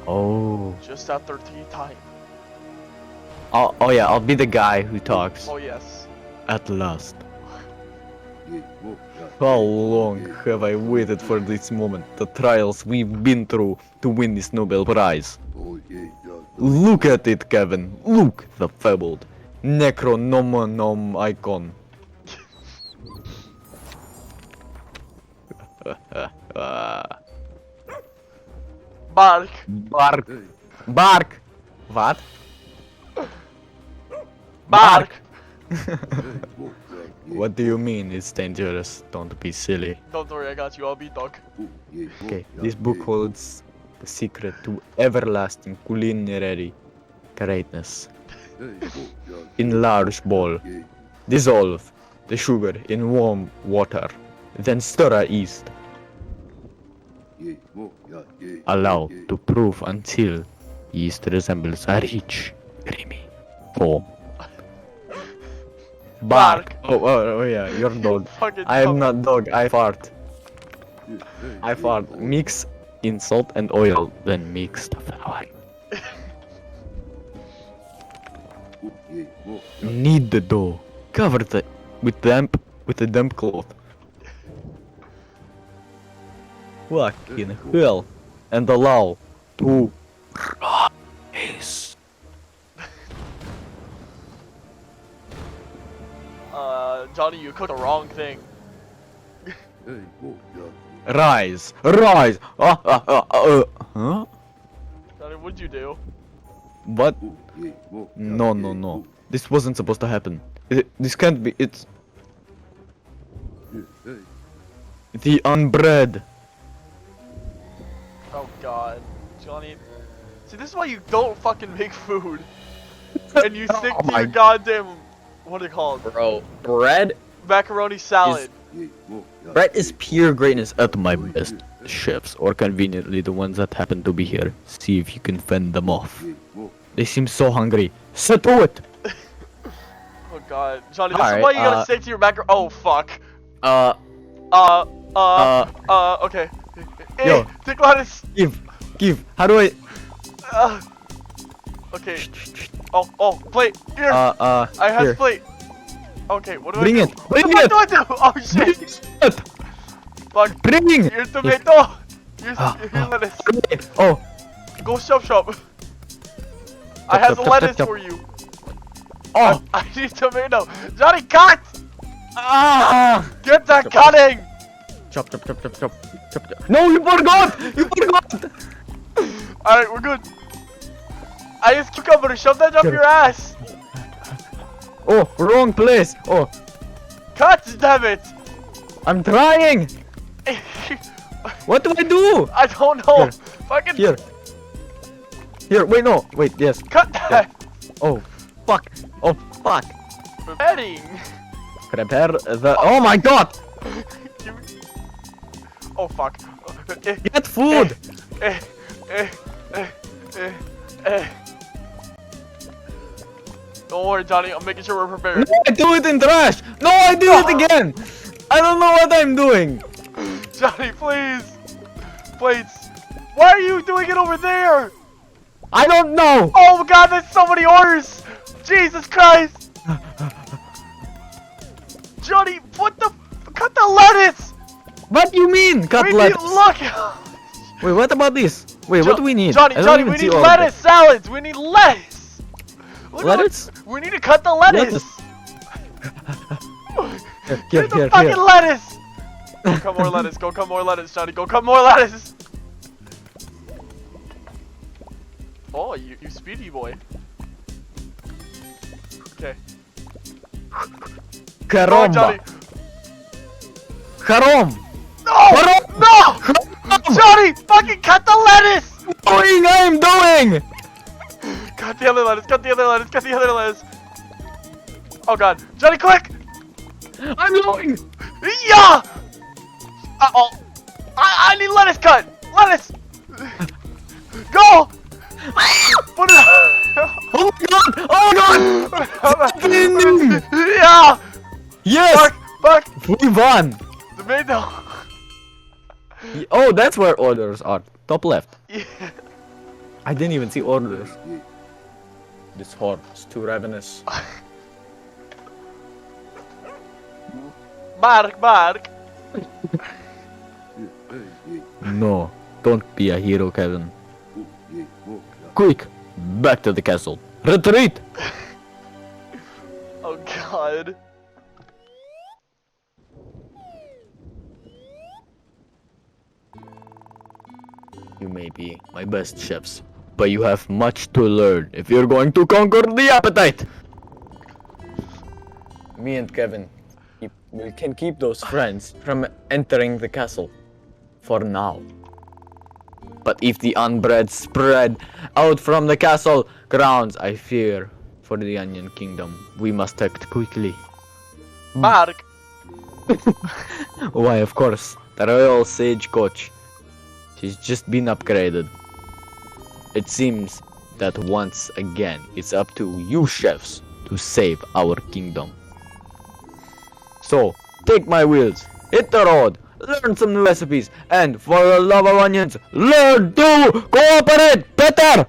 Oh. Just after tea time. Oh yeah, I'll be the guy who talks. Oh yes. At last. How long have I waited for this moment? The trials we've been through to win this Nobel Prize. Look at it, Kevin. Look, the fabled Necronomonom icon. Bark. Bark. Bark. What? Bark. What do you mean it's dangerous? Don't be silly. Don't worry, I got you. I'll be dog. Okay, this book holds the secret to everlasting culinary greatness. In large bowl, dissolve the sugar in warm water, then stir yeast. Allow to proof until yeast resembles a rich, creamy foam. Bark. Oh yeah, you're dog. Fucking I am dog. not dog. I fart. I fart. Mix in salt and oil, then mix the flour. Knead the dough. Cover it with a damp cloth. Fucking hell! And allow to rise. Johnny, you cooked the wrong thing. Rise! Rise! Huh? Johnny, what'd you do? What? No. This wasn't supposed to happen. This can't be. It's the unbread. Oh god. Johnny. See, this is why you don't fucking make food. And you stick to your goddamn, what are they called? Bro, bread? Macaroni salad. Bread is pure greatness at my best. Chefs, or conveniently the ones that happen to be here. See if you can fend them off. They seem so hungry. Set to it! Oh god. Johnny, this is why you gotta stick to your macaroni. Oh fuck. Okay. Yo. Take lettuce. Give. How do I? Okay. Oh, plate. Here. I have here. plate. Okay, what do Bring I do? it. Bring What it. do I do? Oh shit. Fuck. Bring. Here's tomato. Here's lettuce. Oh. Go shop. I have the lettuce for you. Oh. I need tomato. Johnny, cut! Ah. Get that cutting! Chop. No, you forgot. Alright, we're good. I just cucumber, shove that up your ass! Oh, wrong place. Oh, Cut, damn it! I'm trying. What do I do? I don't know. Here. Fucking Here. Wait, no. Wait, yes. cut that! Oh, fuck. Heading! Prepare the. Oh my god! Oh fuck. Get food! Don't worry, Johnny. I'm making sure we're prepared. No, I do it in trash! No, I do it again! I don't know what I'm doing! Johnny, please! Plates! Why are you doing it over there? I don't know! Oh my god, there's so many orders! Jesus Christ! Johnny, cut the lettuce! What do you mean, cut lettuce? Look! Wait, what about this? Wait, what do we need? Johnny, I don't even we see need all of lettuce salads! We need lettuce! Look Lettuce? We need to cut the lettuce! Here, the fucking lettuce! Go cut more lettuce, Johnny, go cut more lettuce! Oh, you speedy boy. Okay. Go, Johnny. Caramba! Harom! No! Johnny, fucking cut the lettuce! I'm doing! Cut the other lettuce. Oh god. Johnny, quick! I'm going! Yeah! Uh-oh. I need lettuce cut! Lettuce! Go! Put it Oh my god! Yeah! Yes! Fuck! We won! Tomato! Oh, that's where orders are. Top left. Yeah. I didn't even see orders. This horde is too ravenous. Mark! No, don't be a hero, Kevin. Quick, back to the castle. Retreat! Oh god. You may be my best chefs, but you have much to learn if you're going to conquer the appetite. Me and Kevin, we can keep those friends from entering the castle. For now. But if the unbred spread out from the castle grounds, I fear for the Onion Kingdom, we must act quickly. Mark! Why, of course, the royal sage coach. She's just been upgraded. It seems that once again, it's up to you chefs to save our kingdom. So, take my wheels, hit the road, learn some new recipes, and for the love of onions, learn to cooperate better!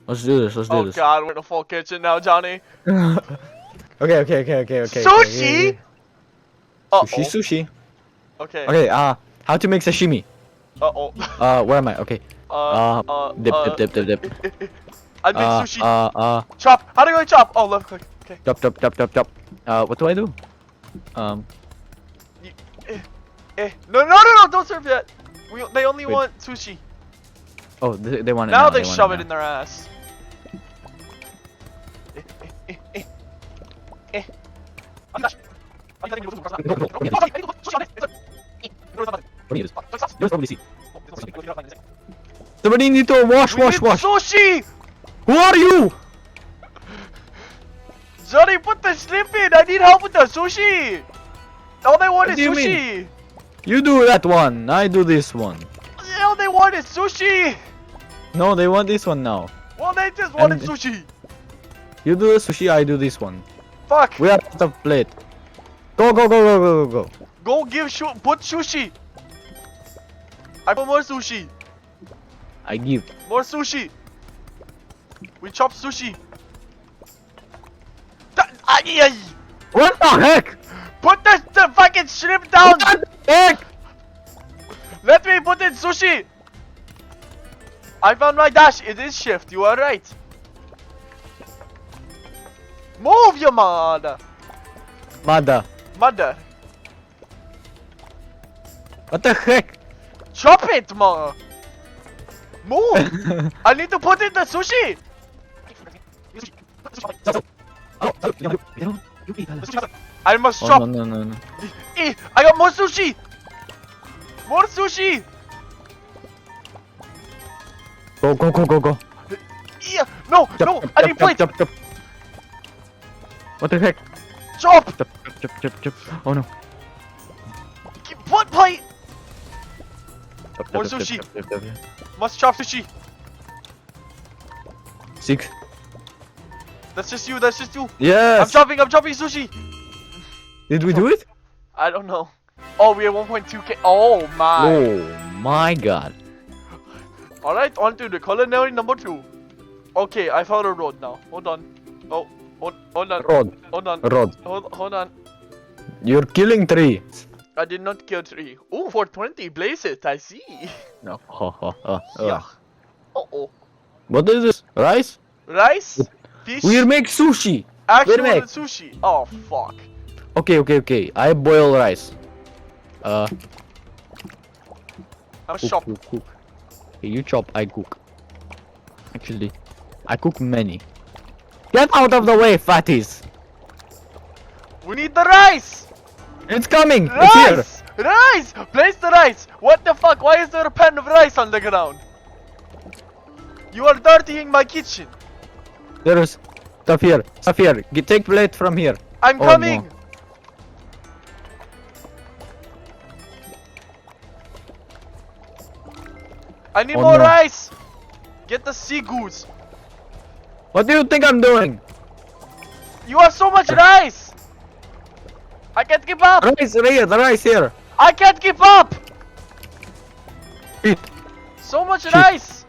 Let's do this, Oh god, we're in a full kitchen now, Johnny. Okay. Sushi? Uh-oh. Sushi. Okay. Okay, how to make sashimi? Uh-oh. Where am I? Okay. Dip. I make sushi. Chop. How do I chop? Oh, left click. Okay. Chop. What do I do? No, don't serve yet. They only Wait. want sushi. Oh, they want it Now now. they want shove it now. in their ass. What is this? You'll probably see. Somebody need to wash. Sushi! Who are you? Johnny, put the slip in. I need help with the sushi. All they want What is do you sushi. You do that one. I do this one. All they want is sushi. No, they want this one now. Well, they just wanted And- sushi. You do the sushi, I do this one. Fuck. We are out of plate. Go. Go give put sushi. I put more sushi. I give. More sushi. We chop sushi. What the heck? Put the fucking shrimp down. What the heck? Let me put in sushi. I found my dash. It is shift. You are right. Move, your mother. Mother. Mother. What the heck? Chop it, ma. Move. I need to put in the sushi. I must chop. Oh, no. I got more sushi. More sushi. Go. Yeah. No, I need plate. Chop. What the heck? Chop. Chop. Oh no. Put plate. Chop. More sushi. Must chop sushi. 6. That's just you. Yes. I'm chopping sushi. Did we do it? I don't know. Oh, we have 1.2k. Oh my. Oh my god. Alright, on to the culinary number 2. Okay, I found a road now. Hold on. Oh, hold on. Rod. Hold on. You're killing 3. I did not kill 3. Ooh, 420. Blaze it. I see. No. Yeah. Uh-oh. What is this? Rice? Rice? Fish? We make sushi. Actual make. sushi. Oh, fuck. Okay. I boil rice. I'm a shop. Cook. Okay, you chop, I cook. Actually, I cook many. Get out of the way, fatties! We need the rice! It's coming! It's here! Rice! Rice! Place the rice! What the fuck? Why is there a pan of rice on the ground? You are dirtying my kitchen. There's stuff here. Take plate from here. I'm Oh, coming! no. I need Oh, more no. rice! Get the sea goose. What do you think I'm doing? You have so much rice! I can't keep up! The rice here. I can't keep up! Eat. So much Shit. rice!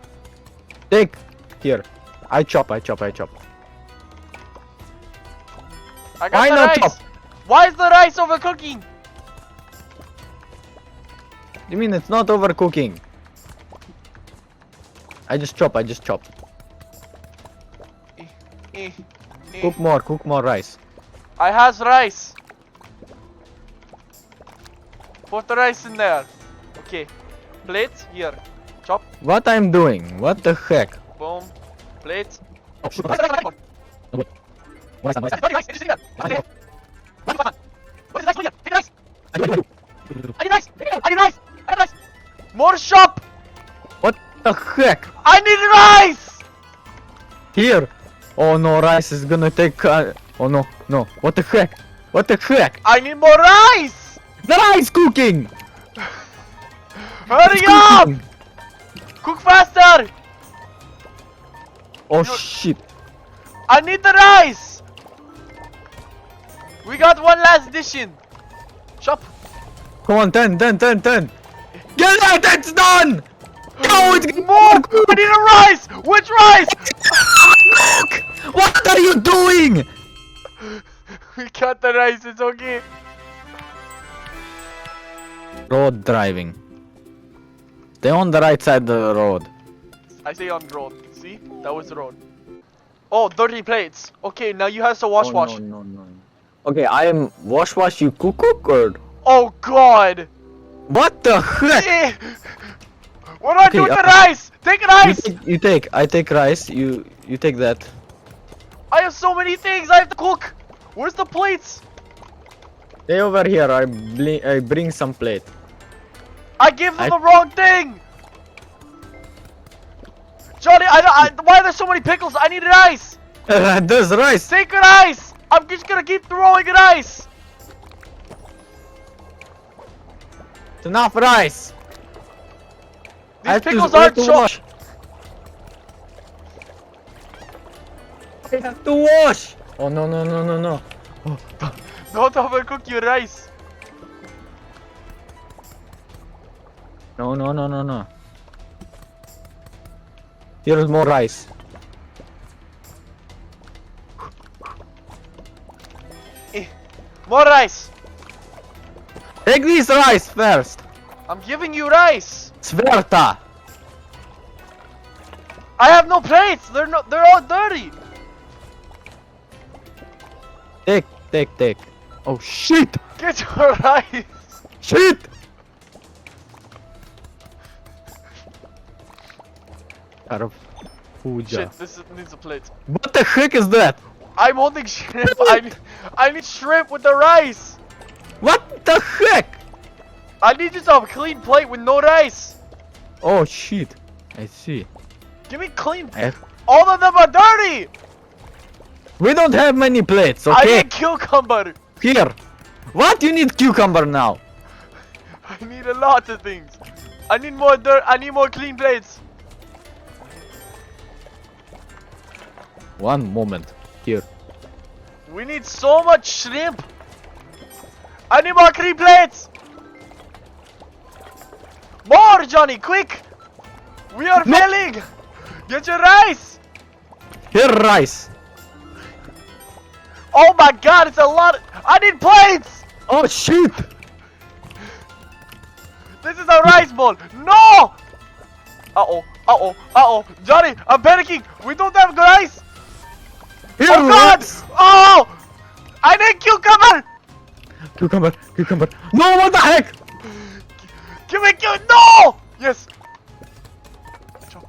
Take. Here. I chop. I got Why the not rice! chop? Why is the rice overcooking? You mean it's not overcooking? I just chop. Eh, Cook more rice. I has rice. Put the rice in there. Okay. Plate here. Chop. What I'm doing? What the heck? Boom. Plate. More shop. What the heck? I need rice. Here. Oh no, rice is gonna take. Oh no. What the heck? I need more rice. The rice cooking. Hurry It's up. cooking. Cook faster. Oh shit. I need the rice. We got one last dish in. Chop. Come on, 10. Get it! It's done! Go! It's More! I need a rice! Which rice? Cook! What are you doing? We got the rice, it's okay. Road driving. Stay on the right side of the road. I say on road. See? That was the road. Oh, dirty plates. Okay, now you have to wash. No. Okay, I am wash, you cook or... Oh god! What the heck? Eh. What do I do with the Okay, rice? Take rice! You take, I take rice, you take that. I have so many things I have to cook! Where's the plates? Stay over here, I bring some plate. I gave them the wrong thing! Johnny, why are there so many pickles? I need rice! There's rice! Take rice! I'm just gonna keep throwing rice! It's enough rice! These pickles aren't chopped! I have to wash! Oh no. Don't overcook your rice! No. Here's more rice. More rice! Take this rice first! I'm giving you rice! Sverta! I have no plates! They're all dirty! Take. Oh shit! Get your rice! Shit! Shit, this needs a plate. What the heck is that? I'm holding shrimp. I need shrimp with the rice. What the heck? I need just a clean plate with no rice. Oh shit. I see. Give me clean. All of them are dirty. We don't have many plates, I okay? need cucumber. Here. What? You need cucumber now? I need a lot of things. I need more dirt. I need more clean plates. One moment. Here. We need so much shrimp. I need more clean plates. More, Johnny, quick. We are failing. Get your rice. Here rice. Oh my god, it's a lot. I need plates. Oh shit. This is a rice bowl. No. Uh-oh. Johnny, I'm panicking. We don't have rice. Here Oh god. rice. Oh. I need cucumber. Cucumber. No, what the heck? Give me cucumber. No. Yes. Chop.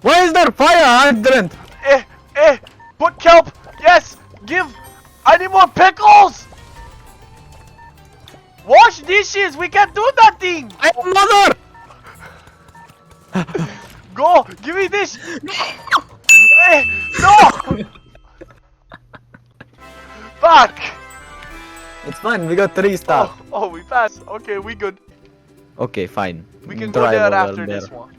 Why is there fire hydrant? Put kelp. Yes. Give. I need more pickles. Wash dishes. We can't do nothing. Mother! Go. Give me this. No. Fuck. It's fine, we got 3 stars. Oh, we passed. Okay, we good. Okay, fine. We can go Drive there over after there. this one.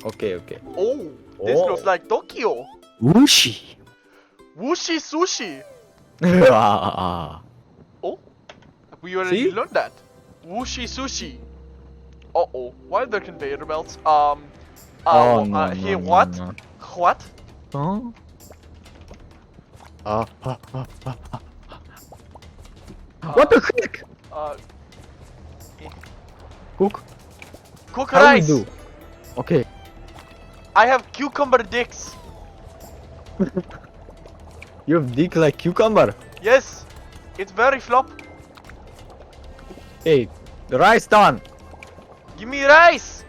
Okay. Oh, this looks like Tokyo. Whooshy. Whooshy sushi. Ah. Oh, we already See? learned that. Whooshy sushi. Uh-oh. Why are there conveyor belts? Oh, no, Here, no, what? no. What? Huh? What the heck? Uh, Cook? cook How we rice. do? Okay. I have cucumber dicks. You have dick like cucumber. Yes. It's very flop. Hey, the rice done. Give me rice.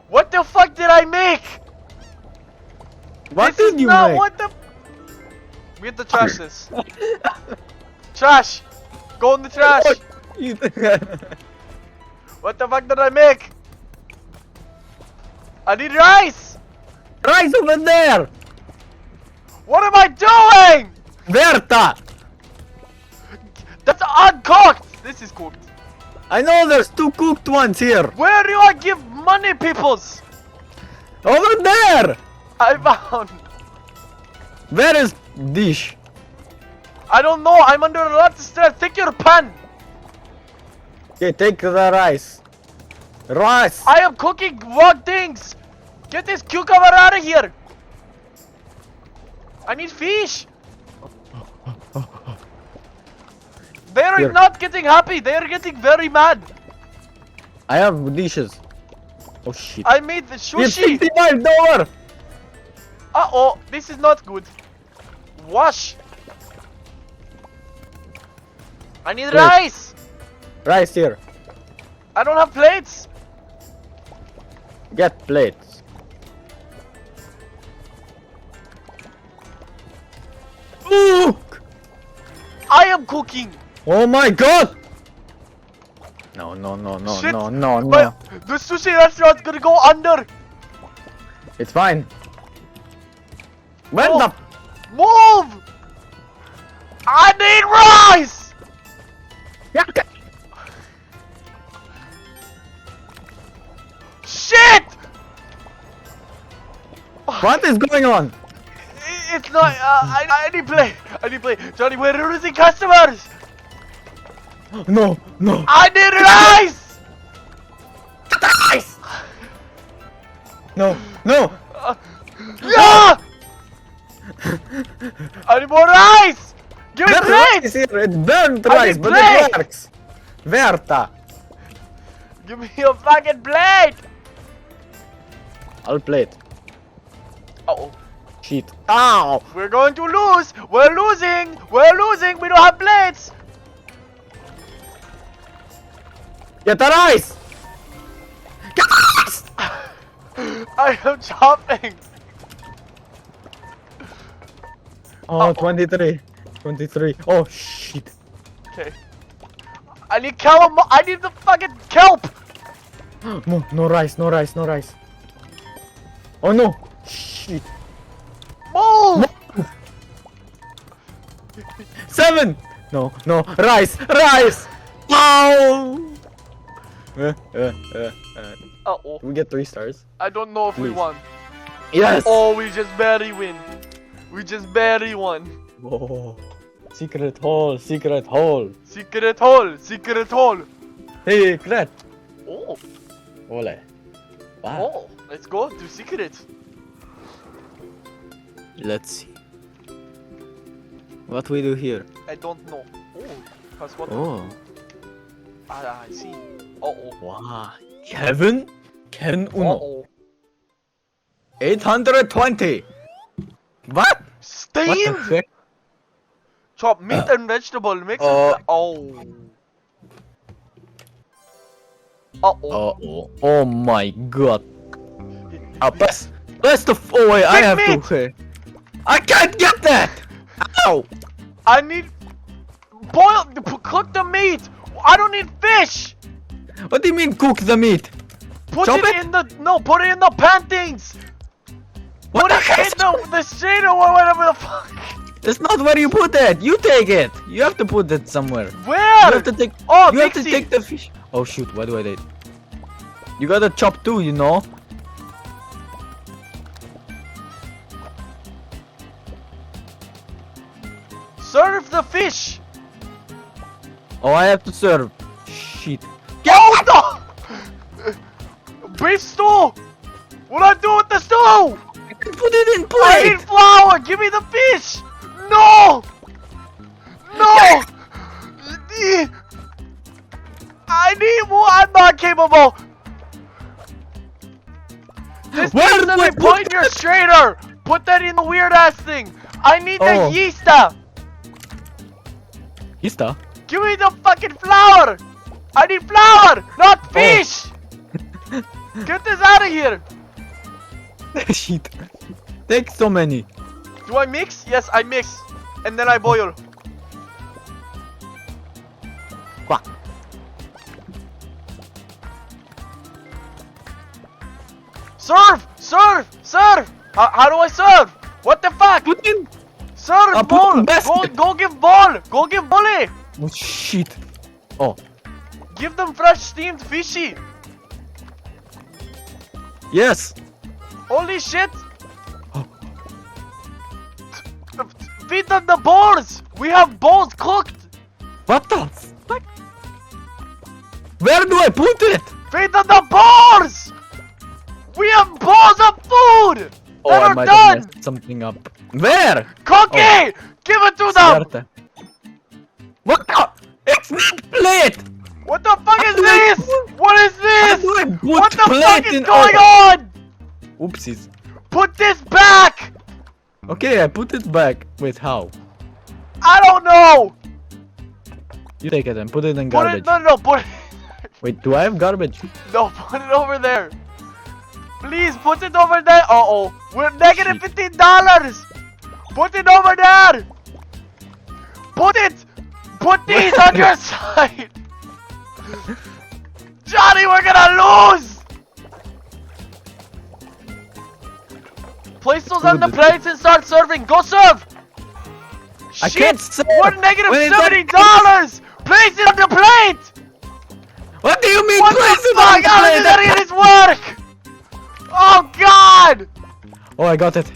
What the fuck did I make? What This is did you not make? what the. We have to trash this. Trash. Go in the trash. You- What the fuck did I make? I need rice. Rice over there. What am I doing? Berta. That's uncooked. This is cooked. I know there's 2 cooked ones here. Where do I give money, peoples? Over there. I found. Where is dish? I don't know. I'm under a lot of stress. Take your pen. Okay, take the rice. Rice. I am cooking wrong things. Get this cucumber out of here. I need fish. They're Here. not getting happy. They're getting very mad. I have dishes. Oh shit. I made the It's sushi. $65. Uh-oh. This is not good. Wash. I need Wait. rice. Rice here. I don't have plates. Get plates. Look! I am cooking. Oh my god! No, no, no, no, Shit. no, no, no. But the sushi restaurant's gonna go under. It's fine. Where Oh. the... Move. I need rice. Yeah, okay. Shit. What is going on? It's not. I need play. I need play. Johnny, we're losing customers. No, no. I need rice. Rice! No, no. Yeah. I need more rice. Give me There's rice plates. here. It's burnt I rice, need but plates. it works. Verta. Give me a fucking plate. I'll plate. Uh oh. Shit. Ow! We're going to lose. We're losing. We're losing. We don't have plates. Get the rice! Get the rice! I am chopping. Oh, Uh-oh. 23. 23. Oh, shit. Okay. I need kelp. I need the fucking kelp. No, no rice, no rice, no rice. Oh no! Shit. Move. 7! No, no, rice, rice! Ow! Uh-oh. We get 3 stars. I don't know if we Please. won. Yes! Oh, we just barely win. We just barely won. Oh. Secret hole, secret hole. Secret hole. Secret hole. Hey, Kret. Oh. Ole. Wow. Oh. Let's go to secret. Let's see. What we do here? I don't know. Oh. Press what? Oh. I see. Uh-oh. Wow. Kevin? Kevin Uno. Uh-oh. 820. What? What the Steamed? heck? Chop meat and vegetable mix. Oh. Oh. Uh-oh. Oh, oh my god. Press the oh wait, I Big have meat. to. I can't get that. Ow! I need cook the meat. I don't need fish. What do you mean cook the meat? Put Chop it it? in the put it in the pan things. What Put the it heck? in the strainer or whatever the fuck. That's not where you put it. You take it. You have to put it somewhere. Where? You have to take. Oh, you have to Mixie. take the fish. Oh shoot! What do I do? You gotta chop too, you know. Serve the fish. Oh, I have to serve. Shit. Get Beef stew! What do I do with the stew? Put it in I plate! need flour! Give me the fish! No! No! I need more! I'm not capable! This Where thing's do in I the put point your strainer! Put that in the weird ass thing! I need the Oh. yeasta! Ista? Give me the fucking flour! I need flour! Not fish! Get this out of here! Shit. Take so many. Do I mix? Yes, I mix. And then I boil. Quack. Serve! Serve! Serve! How do I serve? What the fuck? Put in. Serve! Put Ball! in basket. Go give ball! Go give bully! Oh shit. Oh. Give them fresh steamed fishy! Yes. Holy shit! Feed them the balls! We have balls cooked! What the fuck? Where do I put it? Feed them the balls! We have balls of food! Oh, that I are might done! have messed something up. Where? Cookie! Oh. Give it to them! Suerte. What the? It's not plate! What the fuck is do I this? put- What is How this? do I put What the fuck plate is in going oil? on? Oopsies. Put this back! Okay, I put it back. Wait, how? I don't know! You take it and put it in Put garbage. it, no, put it, Wait, do I have garbage? no, put it over there. Please, put it over there. Uh-oh. We're negative Shit. $15. Put it over there. Put it. Put these on your side. Johnny, we're gonna lose. Place those on the plates and start serving. Go serve. I Shit, can't serve. we're negative When it's $70. Place it on the plate. What do you mean What place the it on fuck? the How plate? does any of this work? Oh God! Oh, I got it.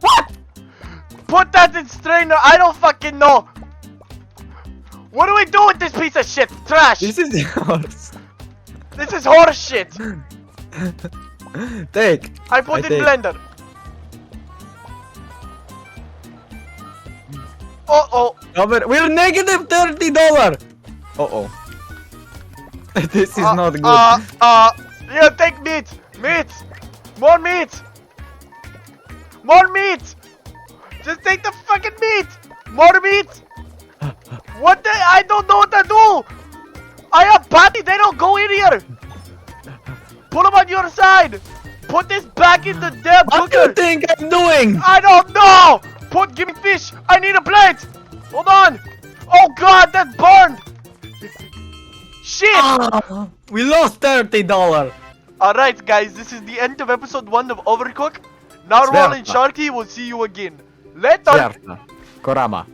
What? Put that in strainer. I don't fucking know. What do we do with this piece of shit? Trash. This is yours. This is horse shit. Take. I put I in take. blender. Uh-oh. We're negative $30. Uh-oh. This is not good. Yeah, take meat. Meat. More meat. More meat. Just take the fucking meat. More meat. What the? I don't know what to do. I have patty. They don't go in here. Put them on your side. Put this back in the damn What do you cooker. think I'm doing? I don't know. Give me fish. I need a plate. Hold on. Oh God, that's burned. Shit. Ah, we lost $30. Alright guys, this is the end of episode 1 of Overcooked. Now Roll and Sverta. Sharky will see you again. Later. Certo. Korama.